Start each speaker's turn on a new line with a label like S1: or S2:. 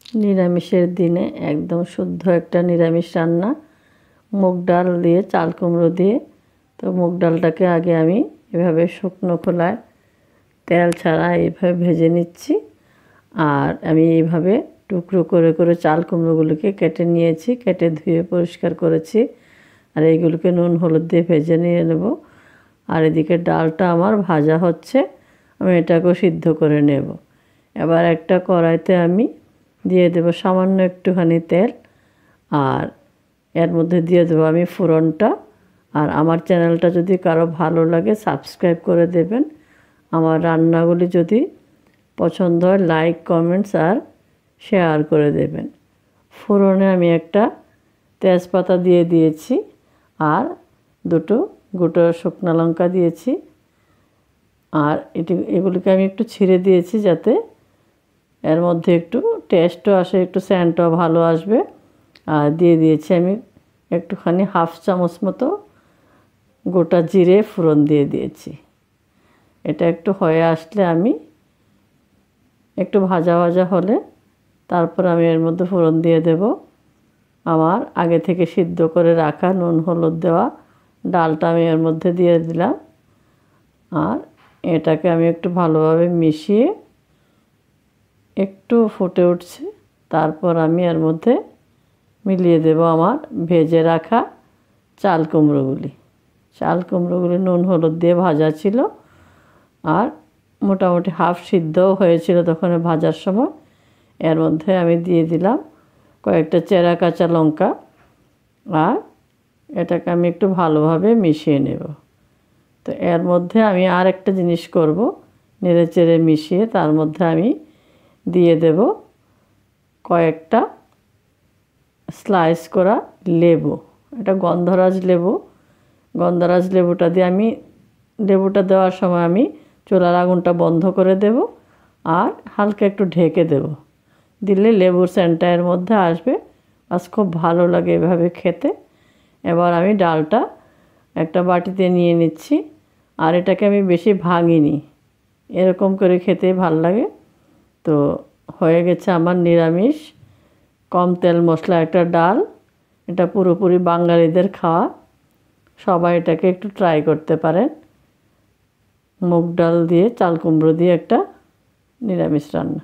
S1: নিরামিষের দিনে একদম শুদ্ধ একটা নিরামিষ রান্না, মুগ ডাল দিয়ে চাল কুমড়ো দিয়ে। তো মুগ ডালটাকে আগে আমি এভাবে শুকনো খোলায় তেল ছাড়া এইভাবে ভেজে নিচ্ছি। আর আমি এইভাবে টুকরো করে করে চাল কুমড়োগুলোকে কেটে নিয়েছি, কেটে ধুয়ে পরিষ্কার করেছি। আর এইগুলোকে নুন হলুদ দিয়ে ভেজে নিয়ে নেব। আর এদিকে ডালটা আমার ভাজা হচ্ছে, আমি এটাকেও সিদ্ধ করে নেব। এবার একটা কড়াইতে আমি দিয়ে দেব সামান্য একটুখানি তেল, আর এর মধ্যে দিয়ে দেবো আমি ফোড়নটা। আর আমার চ্যানেলটা যদি কারো ভালো লাগে সাবস্ক্রাইব করে দেবেন। আমার রান্নাগুলি যদি পছন্দ হয় লাইক কমেন্টস আর শেয়ার করে দেবেন। ফোড়নে আমি একটা তেজপাতা দিয়ে দিয়েছি, আর দুটো গোটা শুকনো লঙ্কা দিয়েছি। আর এগুলিকে আমি একটু ছিঁড়ে দিয়েছি যাতে এর মধ্যে একটু টেস্টও আসে, একটু স্যান্টও ভালো আসবে। আর দিয়ে দিয়েছি আমি একটুখানি হাফ চামচ মতো গোটা জিরে ফোড়ন দিয়ে দিয়েছি। এটা একটু হয়ে আসলে আমি একটু ভাজা ভাজা হলে তারপর আমি এর মধ্যে ফোড়ন দিয়ে দেব আমার আগে থেকে সিদ্ধ করে রাখা নুন হলুদ দেওয়া ডালটা আমি এর মধ্যে দিয়ে দিলাম। আর এটাকে আমি একটু ভালোভাবে মিশিয়ে একটু ফুটে উঠছে, তারপর আমি এর মধ্যে মিলিয়ে দেব আমার ভেজে রাখা চাল কুমড়োগুলি। চাল কুমড়োগুলি নুন হলুদ দিয়ে ভাজা ছিল, আর মোটামুটি হাফ সিদ্ধও হয়েছিল তখন ভাজার সময়। এর মধ্যে আমি দিয়ে দিলাম কয়েকটা চেরা কাঁচা লঙ্কা, আর এটাকে আমি একটু ভালোভাবে মিশিয়ে নেব। তো এর মধ্যে আমি আর একটা জিনিস করব, নেড়ে চেড়ে মিশিয়ে তার মধ্যে আমি দিয়ে দেব কয়েকটা স্লাইস করা লেবু। এটা গন্ধরাজ লেবু। গন্ধরাজ লেবুটা দিয়ে আমি লেবুটা দেওয়ার সময় আমি চুলার আগুনটা বন্ধ করে দেব, আর হালকা একটু ঢেকে দেব। দিলে লেবুর সেন্টটা এর মধ্যে আসবে, আজ খুব ভালো লাগে এভাবে খেতে। এবার আমি ডালটা একটা বাটিতে নিয়ে নিচ্ছি, আর এটাকে আমি বেশি ভাঙিনি, এরকম করে খেতে ভাল লাগে। তো হয়ে গেছে আমার নিরামিষ কম তেল মশলা একটা ডাল। এটা পুরোপুরি বাঙালিদের খাওয়া, সবাই এটাকে একটু ট্রাই করতে পারেন। মুগ ডাল দিয়ে চাল কুমড়ো দিয়ে একটা নিরামিষ রান্না।